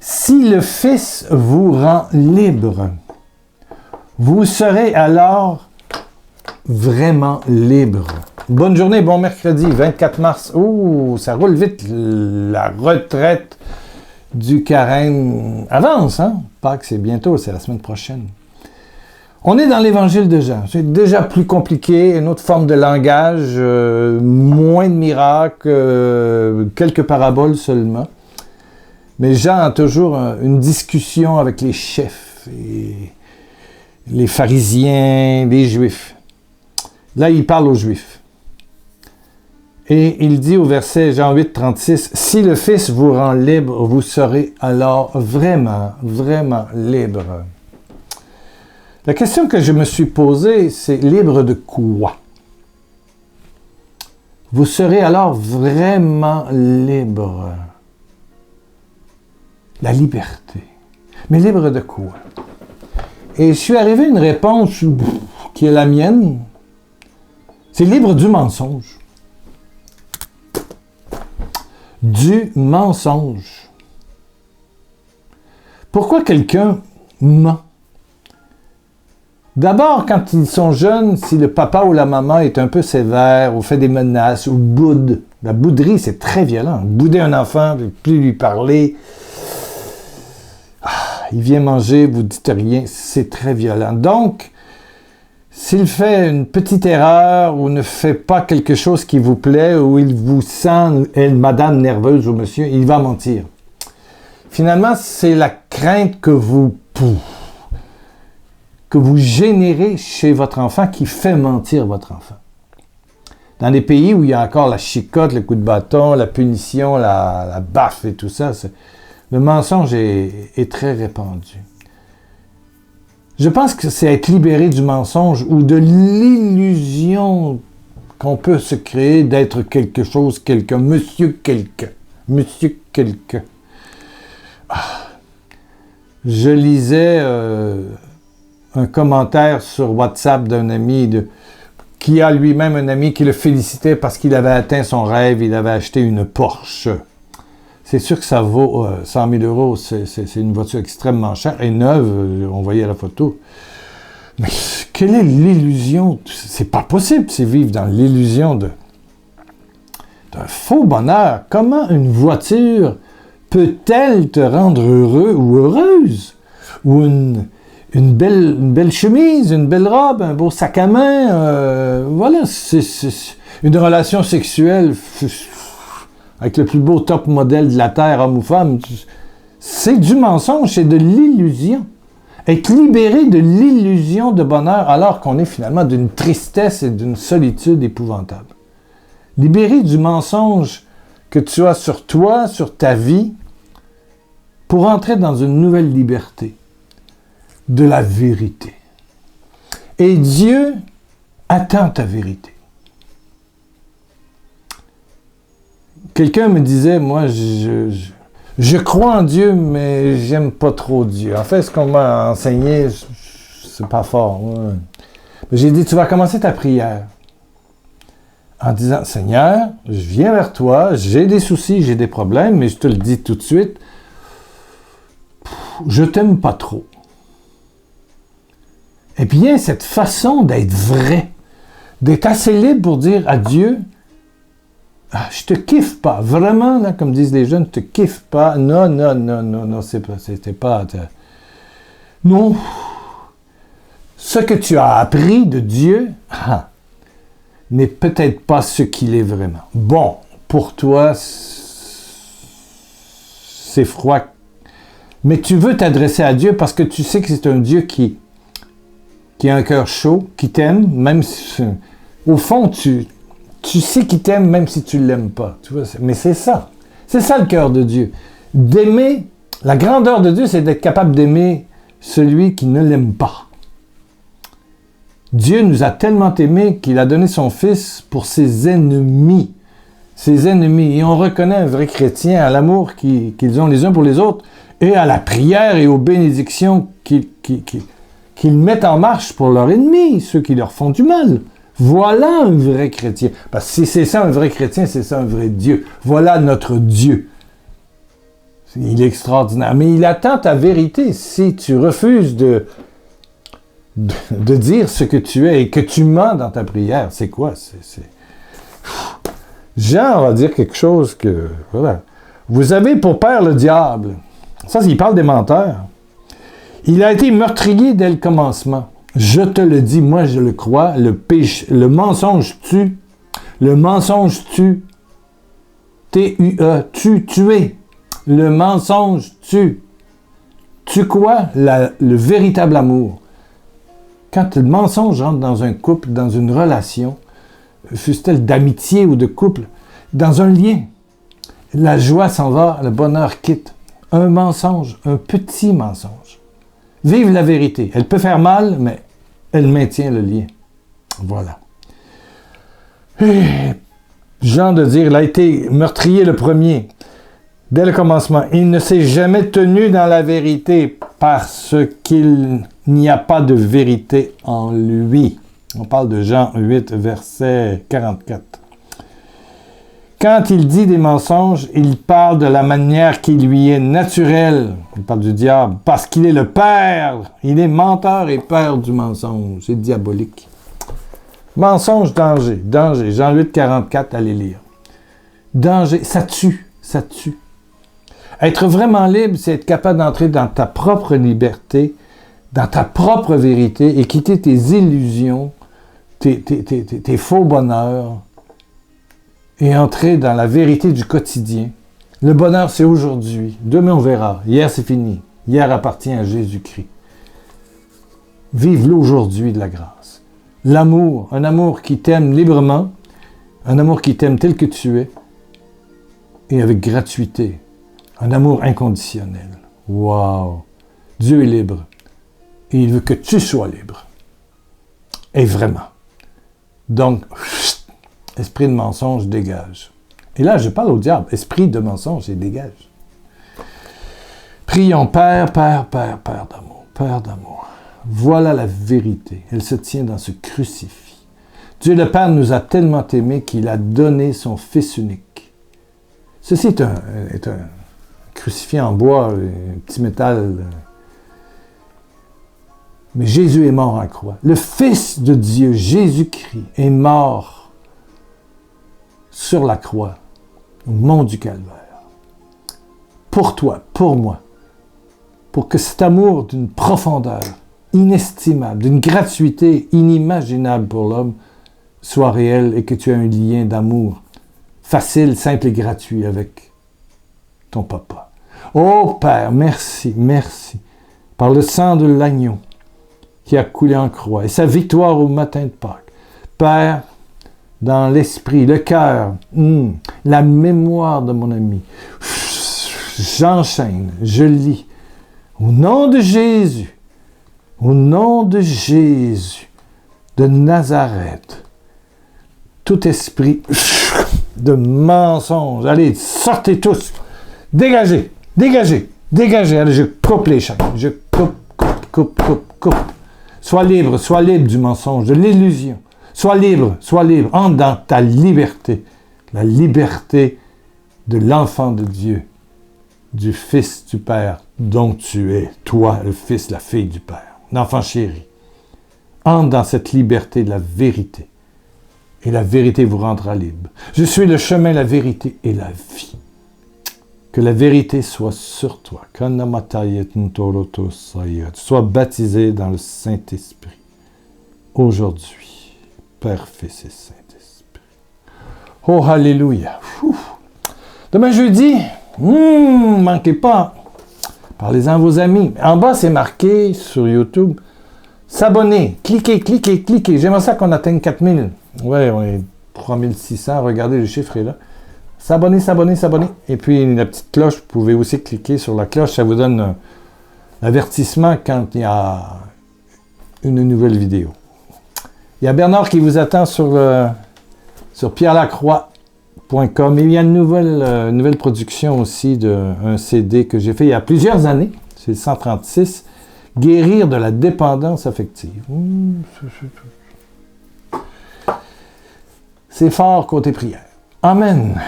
Si le Fils vous rend libre, vous serez alors vraiment libre. Bonne journée, bon mercredi, 24 mars. Ouh, ça roule vite, la retraite du carême avance, hein? Pâques, c'est bientôt, c'est la semaine prochaine. On est dans l'évangile de Jean. C'est déjà plus compliqué, une autre forme de langage, moins de miracles, quelques paraboles seulement. Mais Jean a toujours une discussion avec les chefs, et les pharisiens, les juifs. Là, il parle aux juifs. Et il dit au verset Jean 8, 36, « Si le Fils vous rend libre, vous serez alors vraiment, vraiment libre. » La question que je me suis posée, c'est libre de quoi? Vous serez alors vraiment libre. La liberté. Mais libre de quoi? Et je suis arrivé à une réponse qui est la mienne. C'est libre du mensonge. Du mensonge. Pourquoi quelqu'un ment? D'abord, quand ils sont jeunes, si le papa ou la maman est un peu sévère ou fait des menaces ou boude, la bouderie, c'est très violent. Bouder un enfant, ne plus lui parler, il vient manger, vous ne dites rien, c'est très violent. Donc, s'il fait une petite erreur ou ne fait pas quelque chose qui vous plaît ou il vous sent, madame nerveuse ou monsieur, il va mentir. Finalement, c'est la crainte que vous générez chez votre enfant qui fait mentir votre enfant. Dans les pays où il y a encore la chicotte, le coup de bâton, la punition, la baffe et tout ça, le mensonge est très répandu. Je pense que c'est être libéré du mensonge ou de l'illusion qu'on peut se créer d'être quelque chose, quelqu'un, monsieur quelqu'un. Monsieur quelqu'un. Je lisais un commentaire sur WhatsApp d'un ami qui a lui-même un ami qui le félicitait parce qu'il avait atteint son rêve, il avait acheté une Porsche. C'est sûr que ça vaut 100 000 €. C'est une voiture extrêmement chère et neuve, on voyait la photo. Mais quelle est l'illusion? C'est pas possible, c'est vivre dans l'illusion d'un faux bonheur. Comment une voiture peut-elle te rendre heureux ou heureuse? Ou une belle chemise, une belle robe, un beau sac à main, voilà, c'est une relation sexuelle avec le plus beau top modèle de la Terre, homme ou femme. C'est du mensonge, c'est de l'illusion. Être libéré de l'illusion de bonheur alors qu'on est finalement d'une tristesse et d'une solitude épouvantable. Libéré du mensonge que tu as sur toi, sur ta vie, pour entrer dans une nouvelle liberté de la vérité. Et Dieu attend ta vérité. Quelqu'un me disait, moi, je crois en Dieu, mais j'aime pas trop Dieu. En fait, ce qu'on m'a enseigné, c'est pas fort. Ouais. J'ai dit, tu vas commencer ta prière en disant, Seigneur, je viens vers toi, j'ai des soucis, j'ai des problèmes, mais je te le dis tout de suite, je t'aime pas trop. Et puis, il y a cette façon d'être vrai, d'être assez libre pour dire à Dieu, je te kiffe pas. Vraiment, là, comme disent les jeunes, je te kiffe pas. Non, c'était pas... Non. Ce que tu as appris de Dieu n'est peut-être pas ce qu'il est vraiment. Bon, pour toi, c'est froid. Mais tu veux t'adresser à Dieu parce que tu sais que c'est un Dieu qui a un cœur chaud, qui t'aime, même si... Au fond, tu sais qu'il t'aime même si tu ne l'aimes pas. Tu vois? Mais c'est ça. C'est ça le cœur de Dieu. D'aimer, la grandeur de Dieu, c'est d'être capable d'aimer celui qui ne l'aime pas. Dieu nous a tellement aimés qu'il a donné son Fils pour ses ennemis. Ses ennemis. Et on reconnaît un vrai chrétien à l'amour qu'ils ont les uns pour les autres et à la prière et aux bénédictions qu'ils mettent en marche pour leurs ennemis, ceux qui leur font du mal. Voilà un vrai chrétien. Parce que si c'est ça un vrai chrétien, c'est ça un vrai Dieu. Voilà notre Dieu. Il est extraordinaire. Mais il attend ta vérité. Si tu refuses de dire ce que tu es et que tu mens dans ta prière, c'est quoi? Jean va dire quelque chose que... Voilà. Vous avez pour père le diable. Ça, il parle des menteurs. Il a été meurtrier dès le commencement. Je te le dis, moi je le crois, le mensonge tue. Le mensonge tue. T-U-E, tuer. Le mensonge tue. Tue quoi? Le véritable amour. Quand le mensonge rentre dans un couple, dans une relation, fût-elle d'amitié ou de couple, dans un lien, la joie s'en va, le bonheur quitte. Un mensonge, un petit mensonge. Vive la vérité. Elle peut faire mal, mais elle maintient le lien. Voilà. Et Jean de dire, il a été meurtrier le premier, dès le commencement. Il ne s'est jamais tenu dans la vérité parce qu'il n'y a pas de vérité en lui. On parle de Jean 8, verset 44. Quand il dit des mensonges, il parle de la manière qui lui est naturelle. Il parle du diable, parce qu'il est le père. Il est menteur et père du mensonge. C'est diabolique. Mensonge, danger. Danger. Jean 8, 44, allez lire. Danger, ça tue. Ça tue. Être vraiment libre, c'est être capable d'entrer dans ta propre liberté, dans ta propre vérité et quitter tes illusions, tes faux bonheurs et entrer dans la vérité du quotidien. Le bonheur, c'est aujourd'hui. Demain, on verra. Hier, c'est fini. Hier appartient à Jésus-Christ. Vive l'aujourd'hui de la grâce. L'amour, un amour qui t'aime librement, un amour qui t'aime tel que tu es et avec gratuité. Un amour inconditionnel. Wow! Dieu est libre. Et il veut que tu sois libre. Et vraiment. Donc, esprit de mensonge, dégage. Et là, je parle au diable. Esprit de mensonge, il dégage. Prions, Père, Père, Père, Père d'amour, Père d'amour. Voilà la vérité. Elle se tient dans ce crucifix. Dieu le Père nous a tellement aimés qu'il a donné son Fils unique. Ceci est un crucifix en bois, un petit métal. Mais Jésus est mort en croix. Le Fils de Dieu, Jésus-Christ, est mort sur la croix, au mont du Calvaire. Pour toi, pour moi. Pour que cet amour d'une profondeur inestimable, d'une gratuité inimaginable pour l'homme, soit réel et que tu aies un lien d'amour facile, simple et gratuit avec ton papa. Oh Père, merci, merci, par le sang de l'agneau qui a coulé en croix et sa victoire au matin de Pâques. Père, dans l'esprit, le cœur, la mémoire de mon ami, j'enchaîne, je lis, au nom de Jésus, au nom de Jésus, de Nazareth, tout esprit de mensonge, allez, sortez tous, dégagez, dégagez, dégagez, allez, je coupe les chaînes, je coupe. Sois libre du mensonge, de l'illusion. Sois libre, entre dans ta liberté, la liberté de l'enfant de Dieu, du Fils du Père dont tu es, toi, le Fils, la fille du Père, l'enfant chéri. Entre dans cette liberté de la vérité, et la vérité vous rendra libre. Je suis le chemin, la vérité et la vie. Que la vérité soit sur toi. Sois baptisé dans le Saint-Esprit. Aujourd'hui, Père, Fils et Saint-Esprit. Oh, alléluia. Demain jeudi, manquez pas. Parlez-en à vos amis. En bas, c'est marqué sur YouTube. S'abonner. Cliquez. J'aimerais ça qu'on atteigne 4000. Ouais, on est 3600. Regardez, le chiffre est là. S'abonner. Et puis, la petite cloche, vous pouvez aussi cliquer sur la cloche. Ça vous donne un avertissement quand il y a une nouvelle vidéo. Il y a Bernard qui vous attend sur pierrelacroix.com. Il y a une nouvelle production aussi d'un CD que j'ai fait il y a plusieurs années. C'est le 136. Guérir de la dépendance affective. C'est fort côté prière. Amen.